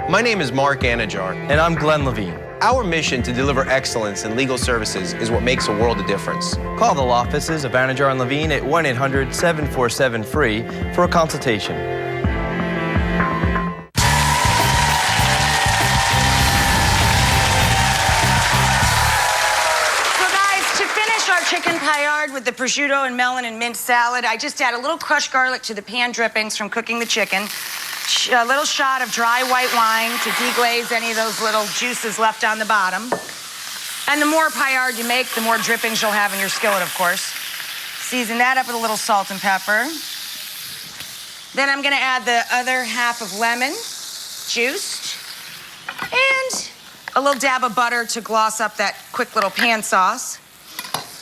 My name is Mark Anajar. And I'm Glenn Levine. Our mission to deliver excellence in legal services is what makes a world of difference. Call the law offices of Anajar and Levine at 1-800-747-FREE for a consultation. Chicken paillard with the prosciutto and melon and mint salad. I just add a little crushed garlic to the pan drippings from cooking the chicken. A little shot of dry white wine to deglaze any of those little juices left on the bottom. And the more paillard you make, the more drippings you'll have in your skillet, of course. Season that up with a little salt and pepper. Then I'm gonna add the other half of lemon, juiced, and a little dab of butter to gloss up that quick little pan sauce.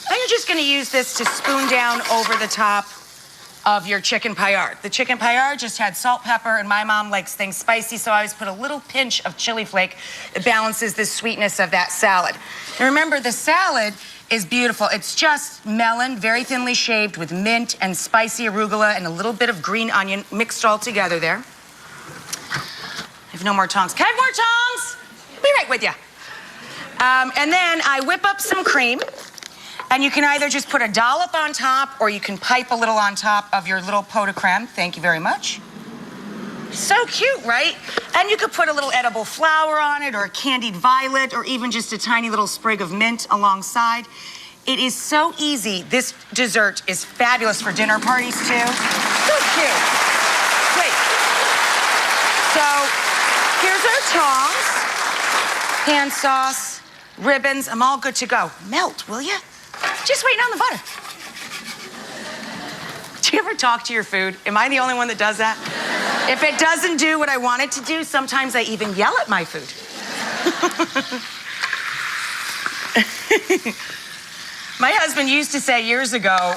Now you're just gonna use this to spoon down over the top of your chicken paillard. The chicken paillard just had salt, pepper, and my mom likes things spicy, so I always put a little pinch of chili flake that balances the sweetness of that salad. And remember, the salad is beautiful. It's just melon, very thinly shaved with mint and spicy arugula and a little bit of green onion mixed all together there. I have no more tongs. Can I have more tongs? Be right with you. And then I whip up some cream. And you can either just put a dollop on top or you can pipe a little on top of your little pot de creme. Thank you very much. So cute, right? And you could put a little edible flower on it or a candied violet or even just a tiny little sprig of mint alongside. It is so easy. This dessert is fabulous for dinner parties too. So cute. Wait. So here's our tongs, pan sauce, ribbons. I'm all good to go. Melt, will you? Just waiting on the butter. Do you ever talk to your food? Am I the only one that does that? If it doesn't do what I want it to do, sometimes I even yell at my food. My husband used to say years ago,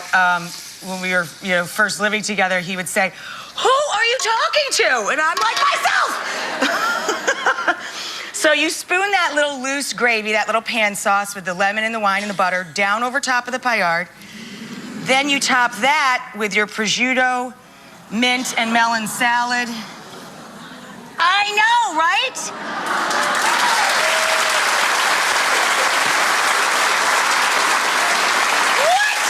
when we were first living together, he would say, "Who are you talking to?" And I'm like, myself! So you spoon that little loose gravy, that little pan sauce with the lemon and the wine and the butter down over top of the paillard. Then you top that with your prosciutto, mint, and melon salad. I know, right? What?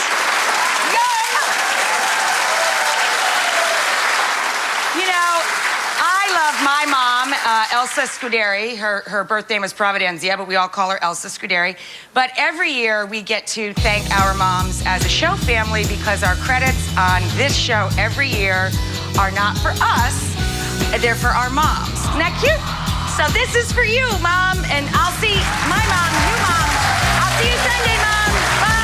Yum! You know, I love my mom, Elsa Scuderi. Her birth name was Providenzia, but we all call her Elsa Scuderi. But every year we get to thank our moms as a show family because our credits on this show every year are not for us, they're for our moms. Isn't that cute? So this is for you, Mom, and I'll see my mom, you mom. I'll see you Sunday, Mom. Bye.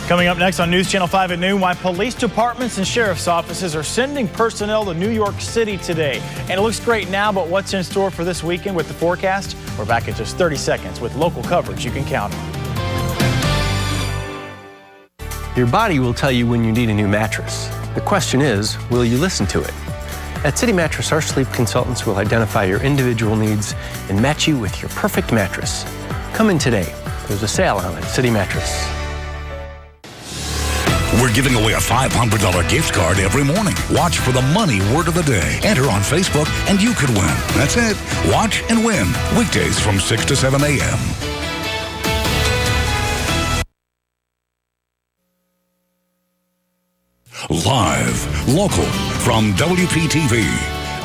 Coming up next on News Channel 5 at noon, why police departments and sheriff's offices are sending personnel to New York City today. And it looks great now, but what's in store for this weekend with the forecast? We're back in just 30 seconds with local coverage you can count on. Your body will tell you when you need a new mattress. The question is, will you listen to it? At City Mattress, our sleep consultants will identify your individual needs and match you with your perfect mattress. Come in today. There's a sale on at City Mattress. We're giving away a $500 gift card every morning. Watch for the money word of the day. Enter on Facebook and you could win. That's it. Watch and win. Weekdays from 6 to 7 a.m. Live, local, from WPTV.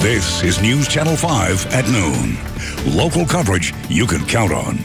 This is News Channel 5 at noon. Local coverage you can count on.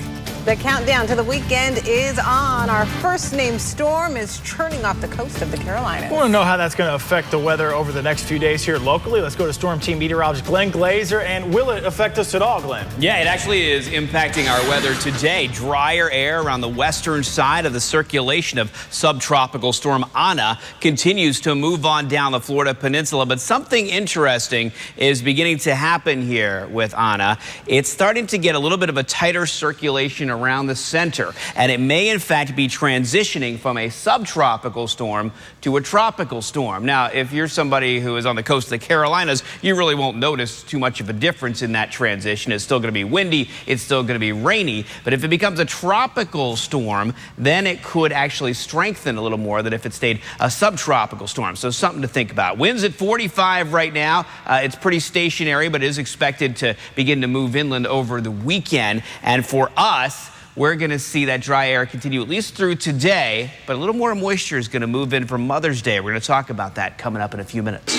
The countdown to the weekend is on. Our first named storm is churning off the coast of the Carolinas. We want to know how that's going to affect the weather over the next few days here locally. Let's go to Storm Team meteorologist Glenn Glazer. And will it affect us at all, Glenn? Yeah, it actually is impacting our weather today. Drier air around the western side of the circulation of subtropical storm Ana continues to move on down the Florida peninsula. But something interesting is beginning to happen here with Ana. It's starting to get a little bit of a tighter circulation around the center, and it may in fact be transitioning from a subtropical storm to a tropical storm. Now, if you're somebody who is on the coast of the Carolinas, you really won't notice too much of a difference in that transition. It's still going to be windy, it's still going to be rainy, but if it becomes a tropical storm, then it could actually strengthen a little more than if it stayed a subtropical storm. So something to think about. Winds at 45 right now. It's pretty stationary, but it is expected to begin to move inland over the weekend. And for us, we're going to see that dry air continue at least through today, but a little more moisture is going to move in for Mother's Day. We're going to talk about that coming up in a few minutes.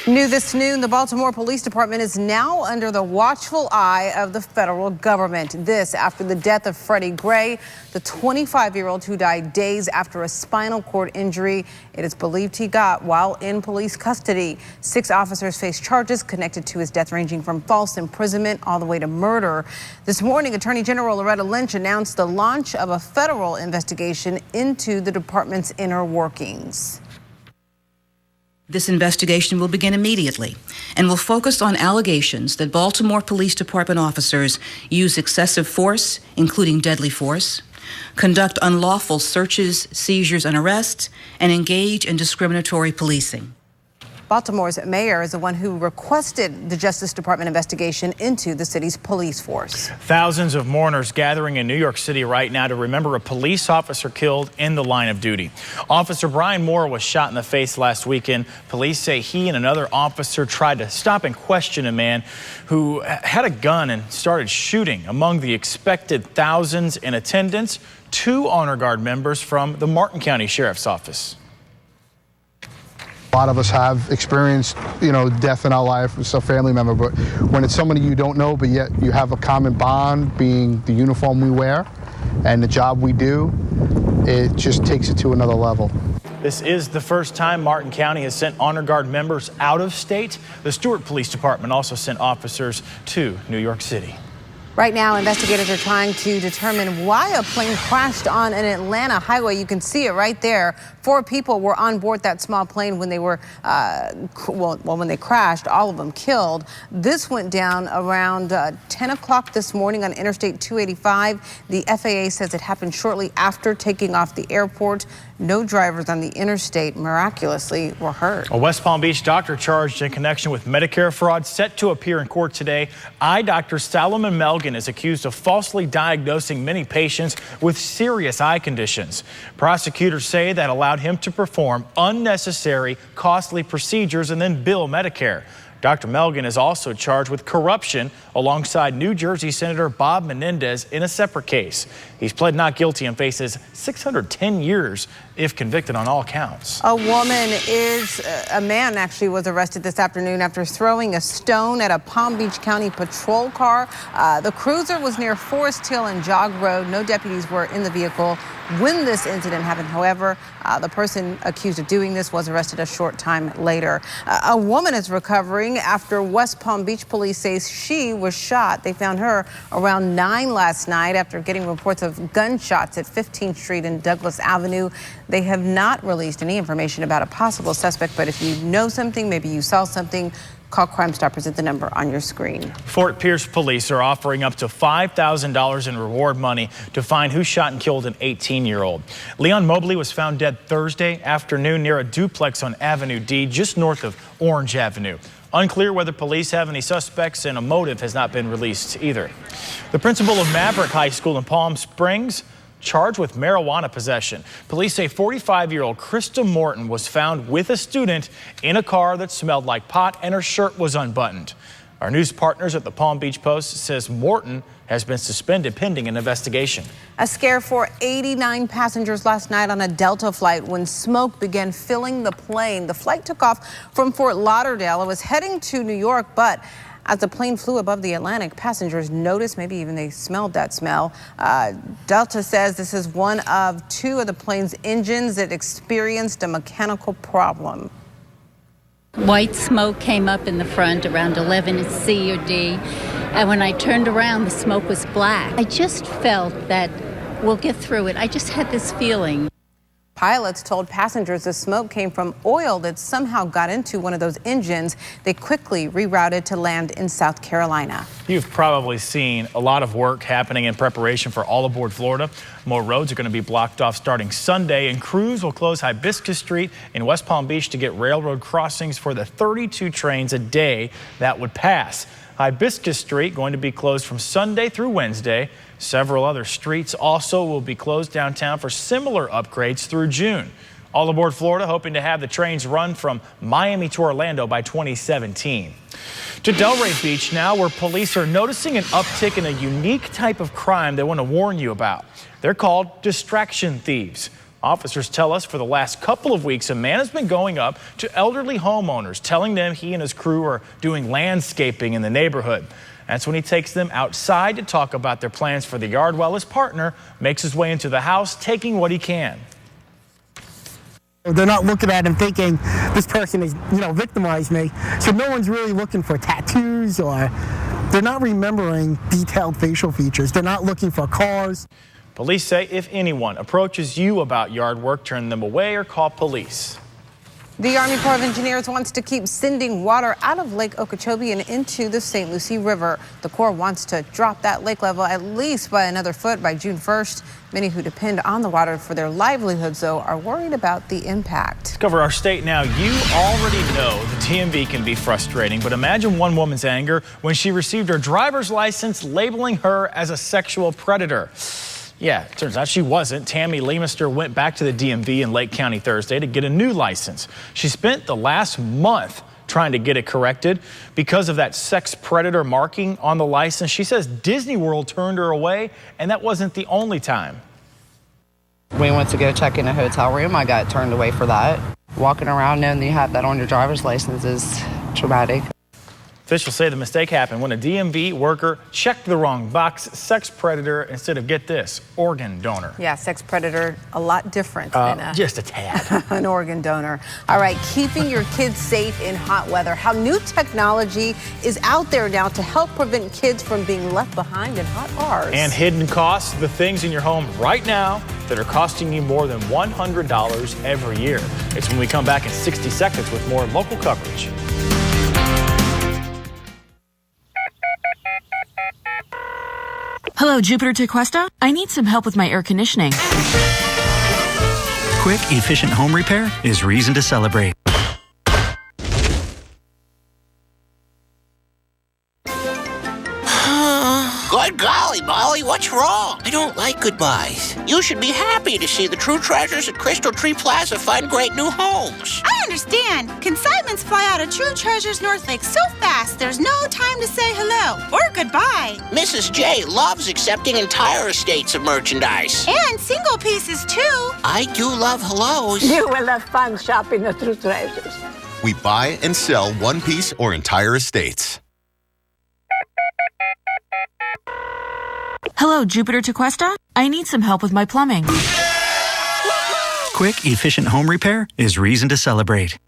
New this noon, the Baltimore Police Department is now under the watchful eye of the federal government. This after the death of Freddie Gray, the 25-year-old who died days after a spinal cord injury it is believed he got while in police custody. 6 officers face charges connected to his death, ranging from false imprisonment all the way to murder. This morning, Attorney General Loretta Lynch announced the launch of a federal investigation into the department's inner workings. This investigation will begin immediately and will focus on allegations that Baltimore Police Department officers use excessive force, including deadly force, conduct unlawful searches, seizures, and arrests, and engage in discriminatory policing. Baltimore's mayor is the one who requested the Justice Department investigation into the city's police force. Thousands of mourners gathering in New York City right now to remember a police officer killed in the line of duty. Officer Brian Moore was shot in the face last weekend. Police say he and another officer tried to stop and question a man who had a gun and started shooting. Among the expected thousands in attendance, 2 Honor Guard members from the Martin County Sheriff's Office. A lot of us have experienced, death in our life with a family member, but when it's somebody you don't know, but yet you have a common bond, being the uniform we wear and the job we do, it just takes it to another level. This is the first time Martin County has sent Honor Guard members out of state. The Stewart Police Department also sent officers to New York City. Right now, investigators are trying to determine why a plane crashed on an Atlanta highway. You can see it right there. 4 people were on board that small plane when they were, when they crashed, all of them killed. This went down around 10 o'clock this morning on Interstate 285. The FAA says it happened shortly after taking off the airport. No drivers on the interstate miraculously were hurt. A West Palm Beach doctor charged in connection with Medicare fraud set to appear in court today. Eye doctor Salomon Melgen is accused of falsely diagnosing many patients with serious eye conditions. Prosecutors say that allowed him to perform unnecessary, costly procedures and then bill Medicare. Dr. Melgen is also charged with corruption alongside New Jersey Senator Bob Menendez in a separate case. He's pled not guilty and faces 610 years if convicted on all counts. A man actually was arrested this afternoon after throwing a stone at a Palm Beach County patrol car. The cruiser was near Forest Hill and Jog Road. No deputies were in the vehicle when this incident happened. However, the person accused of doing this was arrested a short time later. A woman is recovering after West Palm Beach police say she was shot. They found her around 9 last night after getting reports of gunshots at 15th Street and Douglas Avenue. They have not released any information about a possible suspect, but if you know something, maybe you saw something, call Crime Stoppers at the number on your screen. Fort Pierce police are offering up to $5,000 in reward money to find who shot and killed an 18-year-old. Leon Mobley was found dead Thursday afternoon near a duplex on Avenue D, just north of Orange Avenue. Unclear whether police have any suspects, and a motive has not been released either. The principal of Maverick High School in Palm Springs charged with marijuana possession. Police say 45-year-old Krista Morton was found with a student in a car that smelled like pot, and her shirt was unbuttoned. Our news partners at the Palm Beach Post says Morton has been suspended pending an investigation. A scare for 89 passengers last night on a Delta flight when smoke began filling the plane. The flight took off from Fort Lauderdale. It was heading to New York, but As the plane flew above the Atlantic, passengers noticed, maybe even they smelled that smell. Delta says this is one of two of the plane's engines that experienced a mechanical problem. White smoke came up in the front around 11 C or D, and when I turned around, the smoke was black. I just felt that we'll get through it. I just had this feeling. Pilots told passengers the smoke came from oil that somehow got into one of those engines. They quickly rerouted to land in South Carolina. You've probably seen a lot of work happening in preparation for All Aboard Florida. More roads are going to be blocked off starting Sunday, and crews will close Hibiscus Street in West Palm Beach to get railroad crossings for the 32 trains a day that would pass. Hibiscus Street going to be closed from Sunday through Wednesday. Several other streets also will be closed downtown for similar upgrades through June. All Aboard Florida hoping to have the trains run from Miami to Orlando by 2017. To Delray Beach now, where police are noticing an uptick in a unique type of crime they want to warn you about. They're called distraction thieves. Officers tell us for the last couple of weeks, a man has been going up to elderly homeowners, telling them he and his crew are doing landscaping in the neighborhood. That's when he takes them outside to talk about their plans for the yard while his partner makes his way into the house, taking what he can. They're not looking at him thinking this person is, victimized me. So no one's really looking for tattoos, or they're not remembering detailed facial features. They're not looking for cars. Police say if anyone approaches you about yard work, turn them away or call police. The Army Corps of Engineers wants to keep sending water out of Lake Okeechobee and into the St. Lucie River. The Corps wants to drop that lake level at least by another foot by June 1st. Many who depend on the water for their livelihoods, though, are worried about the impact. Cover our state now. You already know the DMV can be frustrating, but imagine one woman's anger when she received her driver's license labeling her as a sexual predator. Yeah, it turns out she wasn't. Tammy Leemister went back to the DMV in Lake County Thursday to get a new license. She spent the last month trying to get it corrected because of that sex predator marking on the license. She says Disney World turned her away, and that wasn't the only time. We went to go check in a hotel room. I got turned away for that. Walking around knowing that you have that on your driver's license is traumatic. Officials say the mistake happened when a DMV worker checked the wrong box, sex predator, instead of, get this, organ donor. Yeah, sex predator, a lot different than just a tad. an organ donor. All right, keeping your kids safe in hot weather. How new technology is out there now to help prevent kids from being left behind in hot cars. And hidden costs, the things in your home right now that are costing you more than $100 every year. It's when we come back in 60 seconds with more local coverage. Hello, Jupiter to Cuesta. I need some help with my air conditioning. Quick, efficient home repair is reason to celebrate. Good golly, Molly, what's wrong? I don't like goodbyes. You should be happy to see the true treasures at Crystal Tree Plaza find great new homes. I understand. Consignments fly out of True Treasures North Lake so fast, there's no time to say hello or goodbye. Mrs. J loves accepting entire estates of merchandise. And single pieces, too. I do love hellos. You will have fun shopping at True Treasures. We buy and sell one piece or entire estates. Hello, Jupiter to Cuesta. I need some help with my plumbing. Quick, efficient home repair is reason to celebrate.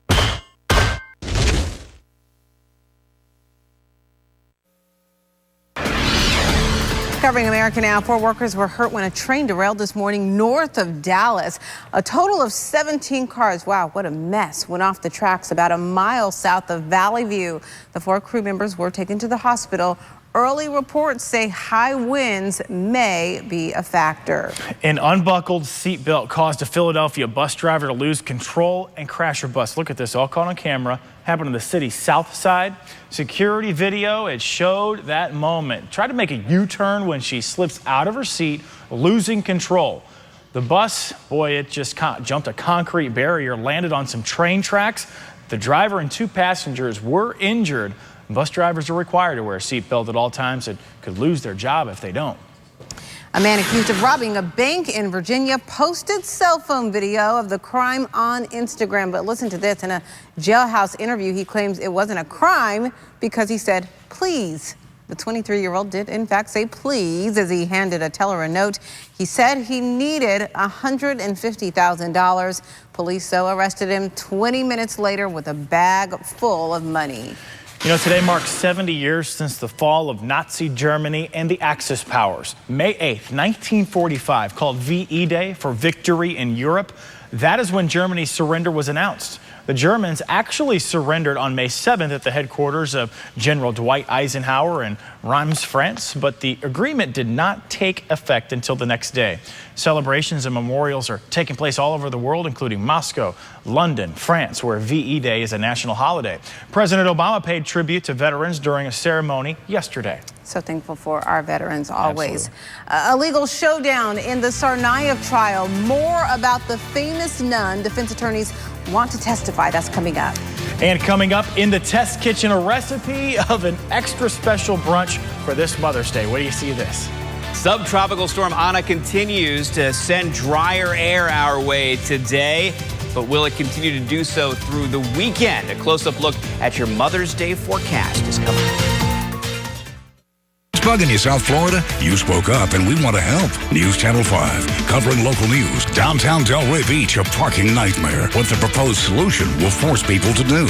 Covering America Now, 4 workers were hurt when a train derailed this morning north of Dallas. A total of 17 cars, wow, what a mess, went off the tracks about a mile south of Valley View. The 4 crew members were taken to the hospital. Early reports say high winds may be a factor. An unbuckled seatbelt caused a Philadelphia bus driver to lose control and crash her bus. Look at this, all caught on camera. Happened on the city's south side. Security video, it showed that moment. Tried to make a U-turn when she slips out of her seat, losing control. The bus, boy, it just jumped a concrete barrier, landed on some train tracks. The driver and 2 passengers were injured. Bus drivers are required to wear a seatbelt at all times and could lose their job if they don't. A man accused of robbing a bank in Virginia posted cell phone video of the crime on Instagram. But listen to this. In a jailhouse interview, he claims it wasn't a crime because he said, please. The 23-year-old did, in fact, say please as he handed a teller a note. He said he needed $150,000. Police, though, arrested him 20 minutes later with a bag full of money. You know, today marks 70 years since the fall of Nazi Germany and the Axis powers. May 8th, 1945, called VE Day for Victory in Europe. That is when Germany's surrender was announced. The Germans actually surrendered on May 7th at the headquarters of General Dwight Eisenhower in Reims, France, but the agreement did not take effect until the next day. Celebrations and memorials are taking place all over the world, including Moscow, London, France, where VE Day is a national holiday. President Obama paid tribute to veterans during a ceremony yesterday. So thankful for our veterans always. A legal showdown in the Tsarnaev trial. More about the famous nun. Defense attorneys want to testify. That's coming up. And coming up in the test kitchen, a recipe of an extra special brunch for this Mother's Day. Wait till you see this. Subtropical storm Ana continues to send drier air our way today, but will it continue to do so through the weekend? A close-up look at your Mother's Day forecast is coming. Bugging you, South Florida? You spoke up and we want to help. News Channel 5, covering local news. Downtown Delray Beach, a parking nightmare. What the proposed solution will force people to do.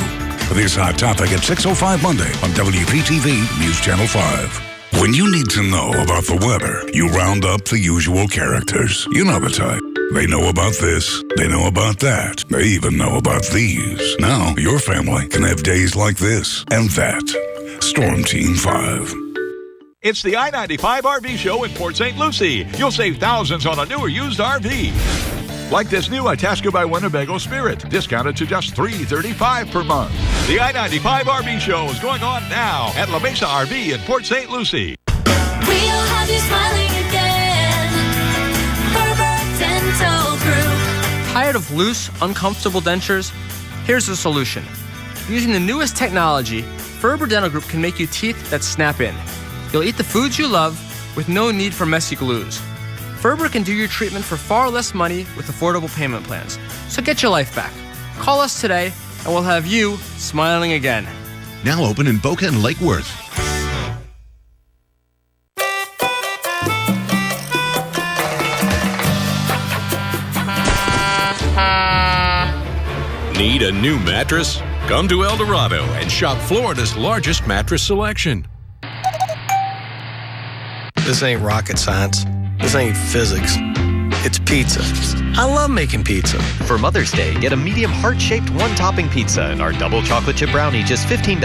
This hot topic at 6:05 Monday on WPTV News Channel 5. When you need to know about the weather, you round up the usual characters. You know the type. They know about this, they know about that, they even know about these. Now, your family can have days like this and that. Storm Team 5. It's the I-95 RV show in Port St. Lucie. You'll save thousands on a new or used RV. Like this new Itasca by Winnebago Spirit, discounted to just $335 per month. The I-95 RV show is going on now at La Mesa RV in Port St. Lucie. We'll have you smiling again. Herbert Dental Group. Tired of loose, uncomfortable dentures? Here's the solution. Using the newest technology, Ferber Dental Group can make you teeth that snap in. You'll eat the foods you love with no need for messy glues. Ferber can do your treatment for far less money with affordable payment plans. So get your life back. Call us today and we'll have you smiling again. Now open in Boca and Lake Worth. Need a new mattress? Come to El Dorado and shop Florida's largest mattress selection. This ain't rocket science. This ain't physics. It's pizza. I love making pizza. For Mother's Day, get a medium heart-shaped one-topping pizza and our double chocolate chip brownie, just $15.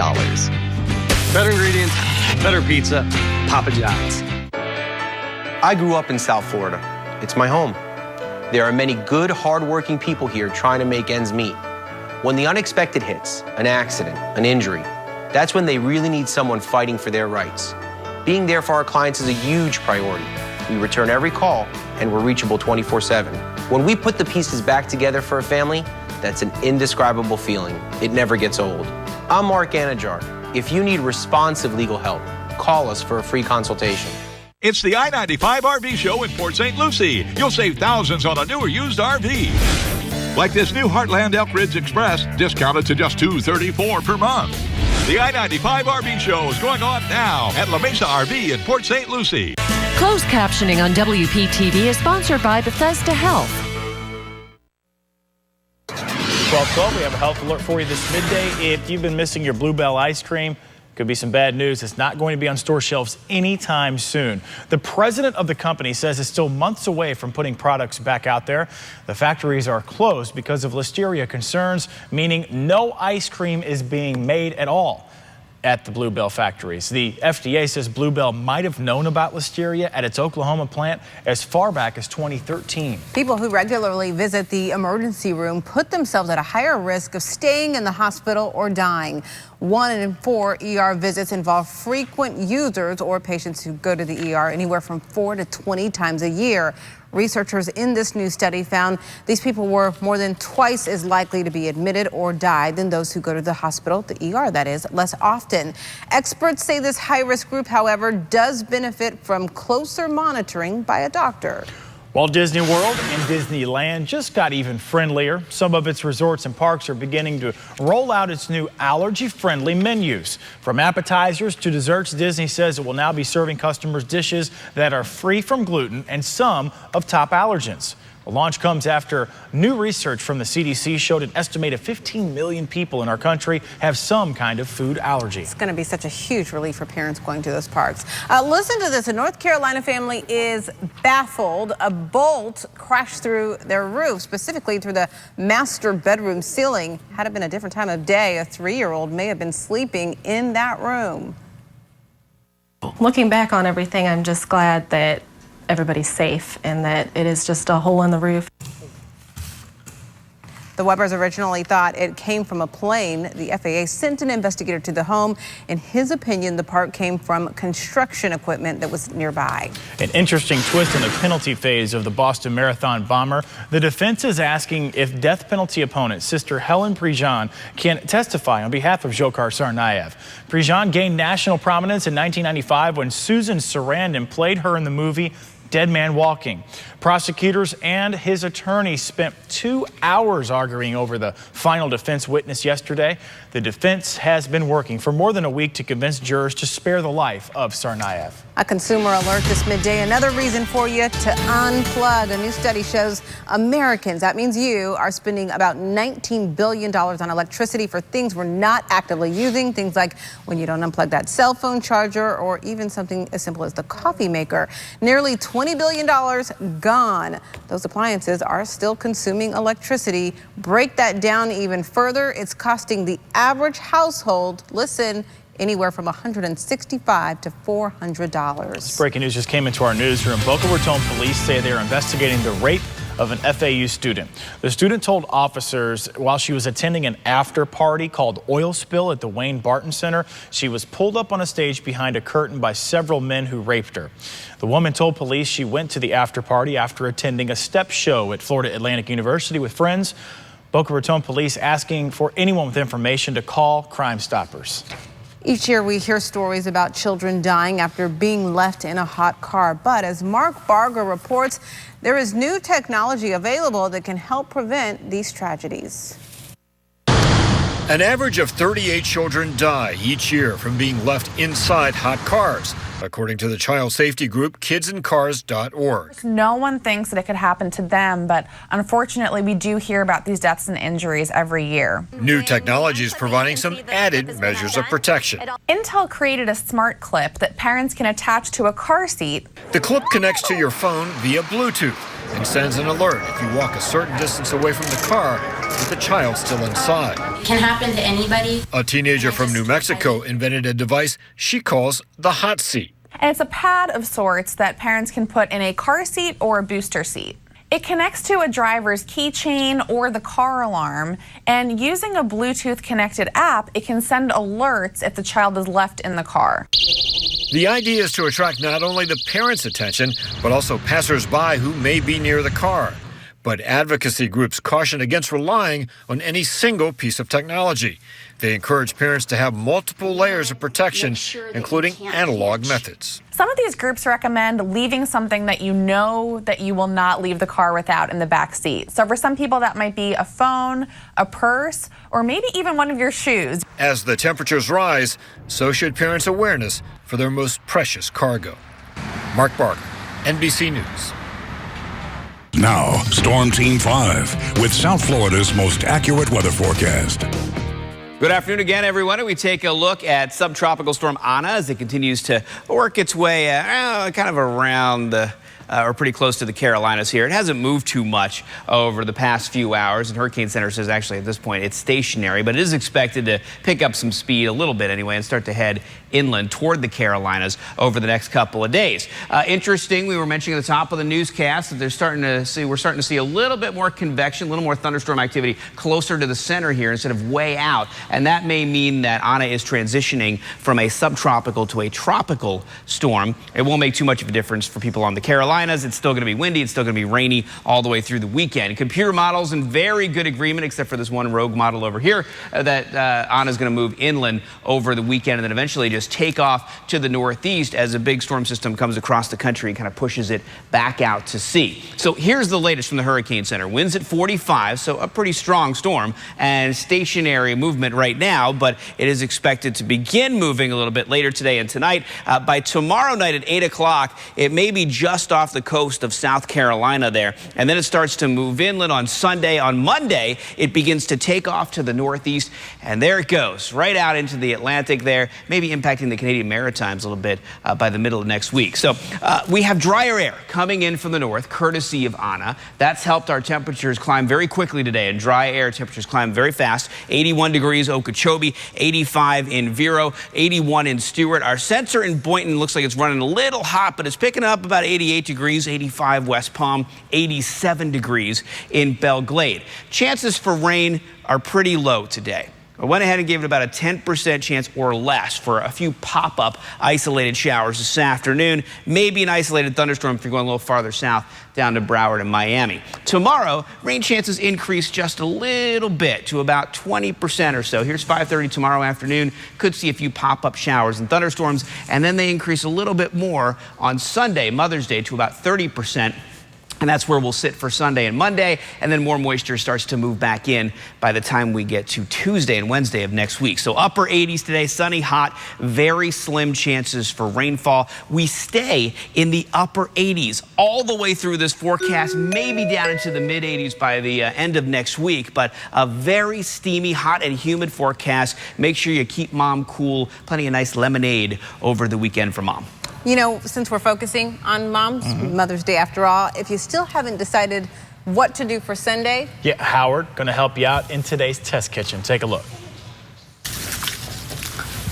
Better ingredients, better pizza, Papa John's. I grew up in South Florida. It's my home. There are many good, hardworking people here trying to make ends meet. When the unexpected hits, an accident, an injury, that's when they really need someone fighting for their rights. Being there for our clients is a huge priority. We return every call and we're reachable 24/7. When we put the pieces back together for a family, that's an indescribable feeling. It never gets old. I'm Mark Anajar. If you need responsive legal help, call us for a free consultation. It's the I-95 RV show in Port St. Lucie. You'll save thousands on a new or used RV. Like this new Heartland Elk Ridge Express, discounted to just $234 per month. The I-95 RV show is going on now at La Mesa RV in Port St. Lucie. Closed captioning on WPTV is sponsored by Bethesda Health. 12:12, we have a health alert for you this midday. If you've been missing your Bluebell ice cream, could be some bad news. It's not going to be on store shelves anytime soon. The president of the company says it's still months away from putting products back out there. The factories are closed because of listeria concerns, meaning no ice cream is being made at all at the Bluebell factories. The FDA says Bluebell might have known about listeria at its Oklahoma plant as far back as 2013. People who regularly visit the emergency room put themselves at a higher risk of staying in the hospital or dying. 1 in 4 ER visits involve frequent users or patients who go to the ER anywhere from 4 to 20 times a year. Researchers in this new study found these people were more than twice as likely to be admitted or die than those who go to the hospital, the ER that is, less often. Experts say this high-risk group, however, does benefit from closer monitoring by a doctor. Walt Disney World and Disneyland just got even friendlier. Some of its resorts and parks are beginning to roll out its new allergy-friendly menus. From appetizers to desserts, Disney says it will now be serving customers dishes that are free from gluten and some of top allergens. The launch comes after new research from the CDC showed an estimated 15 million people in our country have some kind of food allergy. It's going to be such a huge relief for parents going to those parks. Listen to this. A North Carolina family is baffled. A bolt crashed through their roof, specifically through the master bedroom ceiling. Had it been a different time of day, a 3-year-old may have been sleeping in that room. Looking back on everything, I'm just glad that everybody's safe and that it is just a hole in the roof. The Webbers originally thought it came from a plane. The FAA sent an investigator to the home. In his opinion, the part came from construction equipment that was nearby. An interesting twist in the penalty phase of the Boston Marathon bomber. The defense is asking if death penalty opponent Sister Helen Prejean can testify on behalf of Dzhokhar Tsarnaev. Prejean gained national prominence in 1995 when Susan Sarandon played her in the movie Dead Man Walking. Prosecutors and his attorney spent 2 hours arguing over the final defense witness yesterday. The defense has been working for more than a week to convince jurors to spare the life of Tsarnaev. A consumer alert this midday. Another reason for you to unplug. A new study shows Americans, that means you, are spending about $19 billion on electricity for things we're not actively using. Things like when you don't unplug that cell phone charger or even something as simple as the coffee maker. Nearly $20 billion gone. Those appliances are still consuming electricity. Break that down even further. It's costing the average household, listen, anywhere from $165 to $400. This breaking news just came into our newsroom. Boca Raton police say they're investigating the rape of an FAU student. The student told officers while she was attending an after party called Oil Spill at the Wayne Barton Center, she was pulled up on a stage behind a curtain by several men who raped her. The woman told police she went to the after party after attending a step show at Florida Atlantic University with friends. Boca Raton police asking for anyone with information to call Crime Stoppers. Each year we hear stories about children dying after being left in a hot car. But as Mark Barger reports, there is new technology available that can help prevent these tragedies. An average of 38 children die each year from being left inside hot cars, according to the child safety group kidsincars.org. No one thinks that it could happen to them, but unfortunately we do hear about these deaths and injuries every year. New technology is providing some added measures of protection. Intel created a smart clip that parents can attach to a car seat. The clip connects to your phone via Bluetooth and sends an alert if you walk a certain distance away from the car with the child still inside. Can happen to anybody. A teenager from New Mexico invented a device she calls the hot seat. And it's a pad of sorts that parents can put in a car seat or a booster seat. It connects to a driver's keychain or the car alarm, and using a Bluetooth connected app, it can send alerts if the child is left in the car. The idea is to attract not only the parents' attention, but also passers-by who may be near the car. But advocacy groups caution against relying on any single piece of technology. They encourage parents to have multiple layers of protection, including analog methods. Some of these groups recommend leaving something that you know that you will not leave the car without in the back seat. So for some people that might be a phone, a purse, or maybe even one of your shoes. As the temperatures rise, so should parents' awareness for their most precious cargo. Mark Barger, NBC News. Now, Storm Team 5 with South Florida's most accurate weather forecast. Good afternoon again, everyone. We take a look at subtropical storm Ana as it continues to work its way kind of around the or pretty close to the Carolinas here. It hasn't moved too much over the past few hours, and Hurricane Center says actually at this point it's stationary, but it is expected to pick up some speed a little bit anyway and start to head inland toward the Carolinas over the next couple of days. Interesting, we were mentioning at the top of the newscast that we're starting to see a little bit more convection, a little more thunderstorm activity closer to the center here instead of way out, and that may mean that Ana is transitioning from a subtropical to a tropical storm. It won't make too much of a difference for people on the Carolinas. It's still going to be windy. It's still going to be rainy all the way through the weekend. Computer models in very good agreement, except for this one rogue model over here, that Ana is going to move inland over the weekend and then eventually just take off to the northeast as a big storm system comes across the country and kind of pushes it back out to sea. So here's the latest from the Hurricane Center. Winds at 45, so a pretty strong storm and stationary movement right now, but it is expected to begin moving a little bit later today and tonight. By tomorrow night at 8 o'clock, it may be just off the coast of South Carolina there, and then it starts to move inland on Sunday. On Monday, it begins to take off to the northeast, and there it goes, right out into the Atlantic there, maybe impacting the Canadian Maritimes a little bit by the middle of next week. So we have drier air coming in from the north, courtesy of Ana. That's helped our temperatures climb very quickly today, and dry air temperatures climb very fast. 81 degrees Okeechobee, 85 in Vero, 81 in Stewart. Our sensor in Boynton looks like it's running a little hot, but it's picking up about 88 degrees, 85 West Palm, 87 degrees in Belle Glade. Chances for rain are pretty low today. I went ahead and gave it about a 10% chance or less for a few pop-up isolated showers this afternoon. Maybe an isolated thunderstorm if you're going a little farther south down to Broward and Miami. Tomorrow, rain chances increase just a little bit to about 20% or so. Here's 5:30 tomorrow afternoon. Could see a few pop-up showers and thunderstorms, and then they increase a little bit more on Sunday, Mother's Day, to about 30%. And that's where we'll sit for Sunday and Monday, and then more moisture starts to move back in by the time we get to Tuesday and Wednesday of next week. So upper 80s today, sunny, hot, very slim chances for rainfall. We stay in the upper 80s all the way through this forecast, maybe down into the mid 80s by the end of next week, but a very steamy, hot, and humid forecast. Make sure you keep mom cool. Plenty of nice lemonade over the weekend for mom. You know, since we're focusing on moms, Mother's Day after all, if you still haven't decided what to do for Sunday. Yeah, Howard, going to help you out in today's test kitchen. Take a look.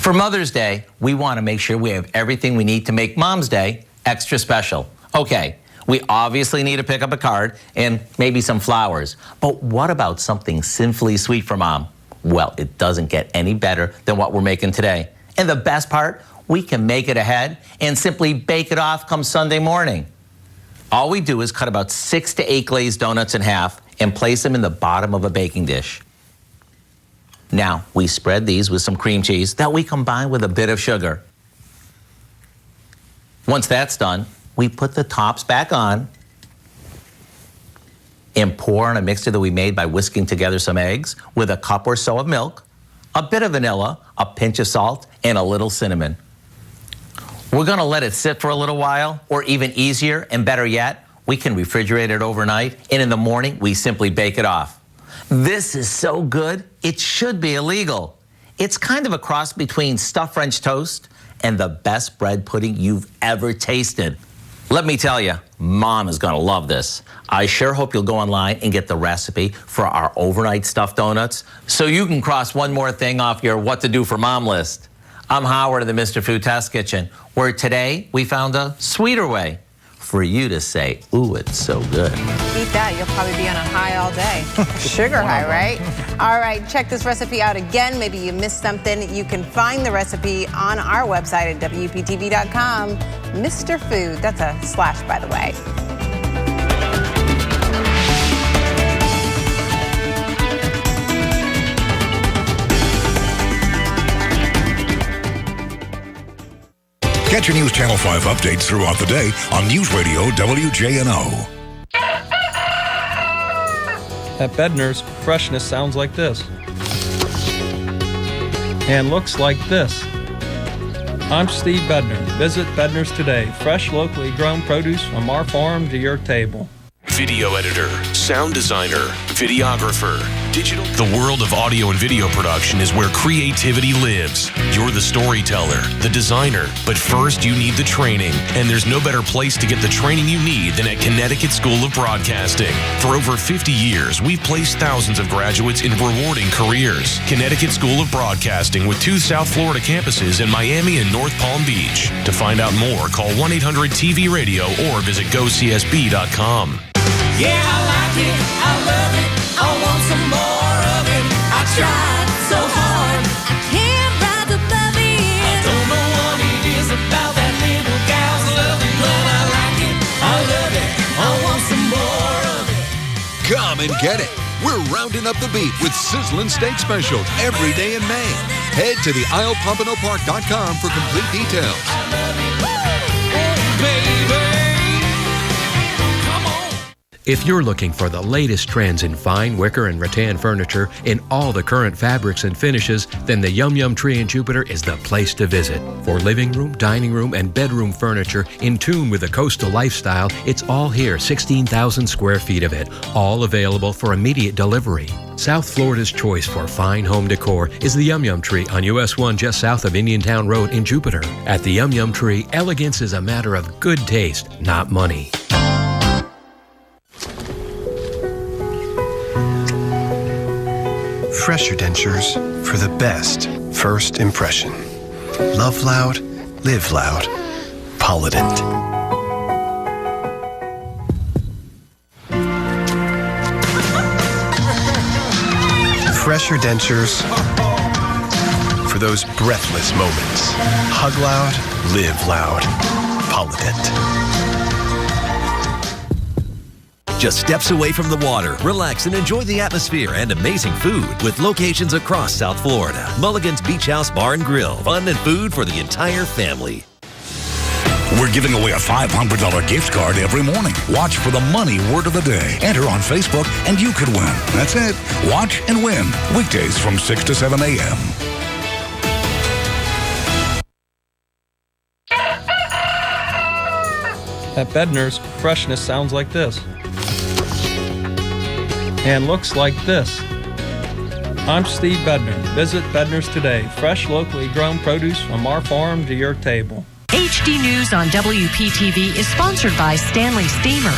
For Mother's Day, we want to make sure we have everything we need to make Mom's Day extra special. Okay, we obviously need to pick up a card and maybe some flowers. But what about something sinfully sweet for Mom? Well, it doesn't get any better than what we're making today. And the best part, we can make it ahead and simply bake it off come Sunday morning. All we do is cut about 6 to 8 glazed donuts in half and place them in the bottom of a baking dish. Now, we spread these with some cream cheese that we combine with a bit of sugar. Once that's done, we put the tops back on and pour on a mixture that we made by whisking together some eggs with a cup or so of milk, a bit of vanilla, a pinch of salt, and a little cinnamon. We're going to let it sit for a little while, or even easier and better yet, we can refrigerate it overnight, and in the morning, we simply bake it off. This is so good, it should be illegal. It's kind of a cross between stuffed French toast and the best bread pudding you've ever tasted. Let me tell you, Mom is going to love this. I sure hope you'll go online and get the recipe for our overnight stuffed donuts so you can cross one more thing off your what to do for Mom list. I'm Howard of the Mr. Food Test Kitchen, where today we found a sweeter way for you to say, ooh, it's so good. Eat that, you'll probably be on a high all day. Sugar high, right? All right, check this recipe out again. Maybe you missed something. You can find the recipe on our website at WPTV.com. Mr. Food, that's a slash, by the way. Catch your News Channel 5 updates throughout the day on News Radio WJNO. At Bednar's, freshness sounds like this. And looks like this. I'm Steve Bednar. Visit Bednar's today. Fresh, locally grown produce from our farm to your table. Video editor, sound designer, videographer, digital. The world of audio and video production is where creativity lives. You're the storyteller, the designer, but first you need the training. And there's no better place to get the training you need than at Connecticut School of Broadcasting. For over 50 years, we've placed thousands of graduates in rewarding careers. Connecticut School of Broadcasting with 2 South Florida campuses in Miami and North Palm Beach. To find out more, call 1-800-TV-RADIO or visit gocsb.com. Yeah, I like it, I love it, I want some more of it. I tried so hard, I can't ride above it. I don't know what it is about that little gal's loving, but I like it, I love it, I want some more of it. Come and get it. We're rounding up the beef with sizzling steak specials every day in May. Head to the IslePompanoPark.com for complete details. If you're looking for the latest trends in fine wicker and rattan furniture in all the current fabrics and finishes, then the Yum Yum Tree in Jupiter is the place to visit. For living room, dining room, and bedroom furniture in tune with the coastal lifestyle, it's all here, 16,000 square feet of it, all available for immediate delivery. South Florida's choice for fine home decor is the Yum Yum Tree on US 1 just south of Indiantown Road in Jupiter. At the Yum Yum Tree, elegance is a matter of good taste, not money. Fresher dentures for the best first impression. Love loud, live loud. Polident. Fresher dentures for those breathless moments. Hug loud, live loud. Polident. Just steps away from the water, relax and enjoy the atmosphere and amazing food with locations across South Florida. Mulligan's Beach House Bar and Grill. Fun and food for the entire family. We're giving away a $500 gift card every morning. Watch for the money word of the day. Enter on Facebook and you could win. That's it. Watch and win. Weekdays from 6 to 7 a.m. At Bednar's, freshness sounds like this. And looks like this. I'm Steve Bednar. Visit Bednar's today. Fresh, locally grown produce from our farm to your table. HD News on WPTV is sponsored by Stanley Steamer.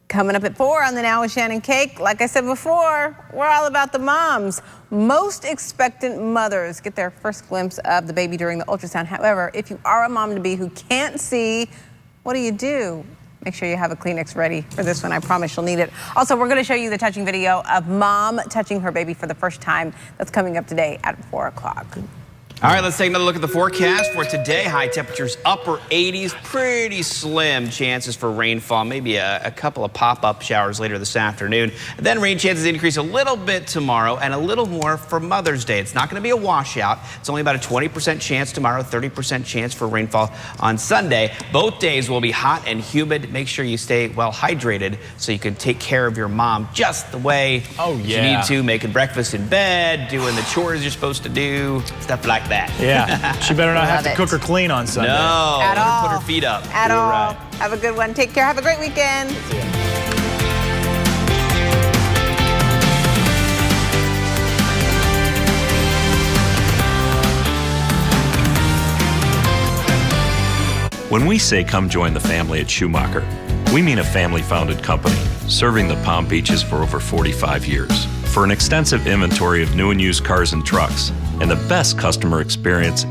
Coming up at 4 on the Now with Shannon Cake. Like I said before, we're all about the moms. Most expectant mothers get their first glimpse of the baby during the ultrasound. However, if you are a mom-to-be who can't see, what do? Make sure you have a Kleenex ready for this one. I promise you'll need it. Also, we're going to show you the touching video of mom touching her baby for the first time. That's coming up today at 4 o'clock. All right, let's take another look at the forecast for today. High temperatures, upper 80s, pretty slim chances for rainfall, maybe a couple of pop-up showers later this afternoon. And then rain chances increase a little bit tomorrow and a little more for Mother's Day. It's not going to be a washout. It's only about a 20% chance tomorrow, 30% chance for rainfall on Sunday. Both days will be hot and humid. Make sure you stay well hydrated so you can take care of your mom just the way you need to, making breakfast in bed, doing the chores you're supposed to do, stuff like that. Yeah, she better not have to cook or clean on Sunday. No, At all. put her feet up. At You're all. right. Have a good one. Take care. Have a great weekend. When we say come join the family at Schumacher, we mean a family-founded company serving the Palm Beaches for over 45 years. For an extensive inventory of new and used cars and trucks and the best customer experience,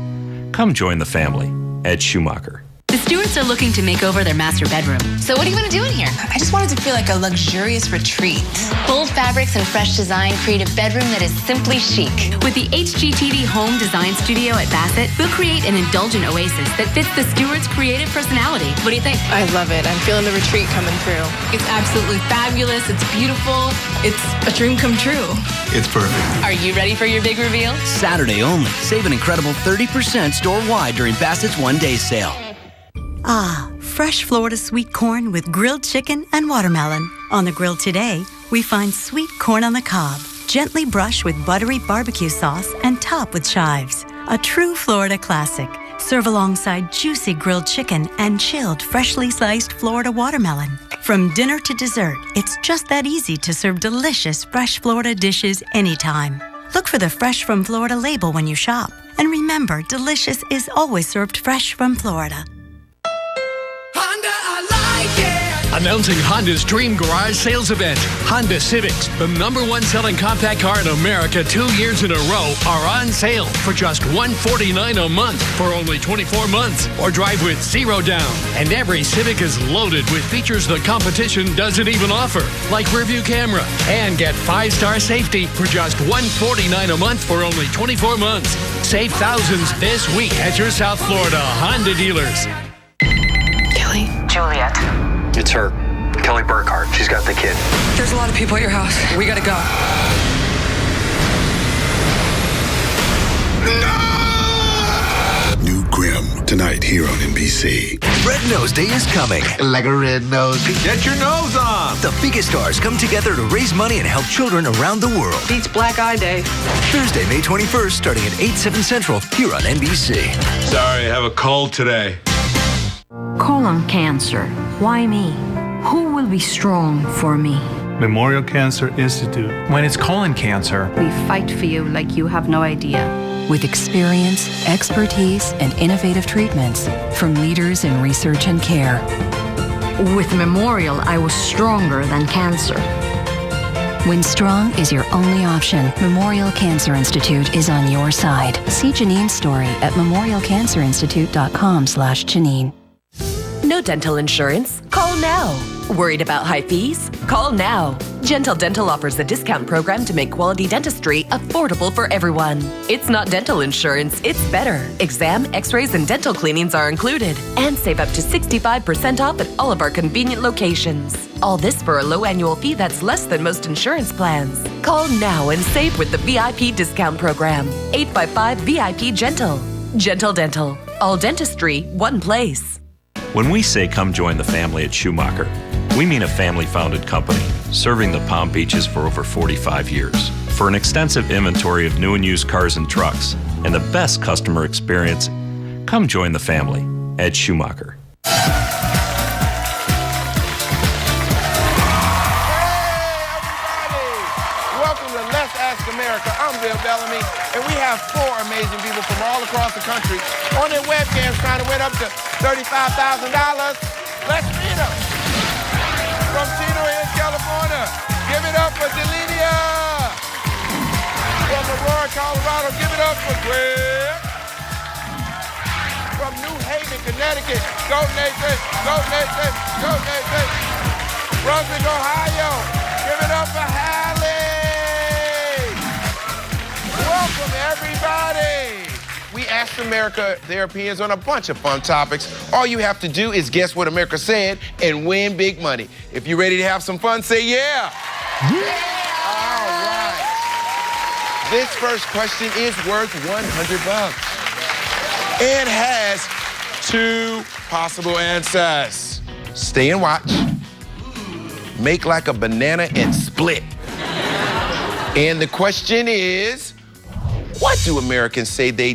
come join the family at Schumacher. The Stewarts are looking to make over their master bedroom. So what do you want to do in here? I just wanted to feel like a luxurious retreat. Bold fabrics and fresh design create a bedroom that is simply chic. With the HGTV Home Design Studio at Bassett, we'll create an indulgent oasis that fits the Stewarts' creative personality. What do you think? I love it. I'm feeling the retreat coming through. It's absolutely fabulous. It's beautiful. It's a dream come true. It's perfect. Are you ready for your big reveal? Saturday only. Save an incredible 30% store-wide during Bassett's one-day sale. Ah, fresh Florida sweet corn with grilled chicken and watermelon. On the grill today, we find sweet corn on the cob, gently brush with buttery barbecue sauce and top with chives. A true Florida classic. Serve alongside juicy grilled chicken and chilled, freshly sliced Florida watermelon. From dinner to dessert, it's just that easy to serve delicious fresh Florida dishes anytime. Look for the Fresh from Florida label when you shop. And remember, delicious is always served fresh from Florida. Honda, I like it. Announcing Honda's Dream Garage Sales Event. Honda Civics, the #1 selling compact car in America 2 years in a row, are on sale for just $149 a month for only 24 months. Or drive with 0 down. And every Civic is loaded with features the competition doesn't even offer, like rear-view camera. And get 5-star safety for just $149 a month for only 24 months. Save thousands this week at your South Florida Honda dealers. Kelly? Juliet. It's her. Kelly Burkhart. She's got the kid. There's a lot of people at your house. We gotta go. New Grimm, tonight here on NBC. Red Nose Day is coming. Like a red nose. Get your nose on! The biggest stars come together to raise money and help children around the world. Beats Black Eye Day. Thursday, May 21st, starting at 8, 7 Central, here on NBC. Sorry, I have a cold today. Colon cancer. Why me? Who will be strong for me? Memorial Cancer Institute. When it's colon cancer, We fight for you like you have no idea. With experience, expertise, and innovative treatments from leaders in research and care. With Memorial, I was stronger than cancer. When strong is your only option, Memorial Cancer Institute is on your side. See Janine's story at memorialcancerinstitute.com/Janine. No dental insurance? Call now. Worried about high fees? Call now. Gentle Dental offers a discount program to make quality dentistry affordable for everyone. It's not dental insurance, it's better. Exam, x-rays, and dental cleanings are included. And save up to 65% off at all of our convenient locations. All this for a low annual fee that's less than most insurance plans. Call now and save with the VIP discount program. 855-VIP-GENTLE. Gentle Dental. All dentistry, one place. When we say come join the family at Schumacher, we mean a family-founded company serving the Palm Beaches for over 45 years. For an extensive inventory of new and used cars and trucks and the best customer experience, come join the family at Schumacher. Welcome to Let's Ask America. I'm Bill Bellamy, and we have 4 amazing people from all across the country on their webcams trying to win up to $35,000. Let's read them. From Chino Hills, California, give it up for Delinia. From Aurora, Colorado, give it up for Greg. From New Haven, Connecticut, go Nathan, go Nathan, go Nathan. Brunswick, Ohio, give it up for Hallie. Welcome, everybody. We asked America their opinions on a bunch of fun topics. All you have to do is guess what America said and win big money. If you're ready to have some fun, say yeah. All right. This first question is worth $100 and has 2 possible answers. Stay and watch. Make like a banana and split. And the question is, what do Americans say they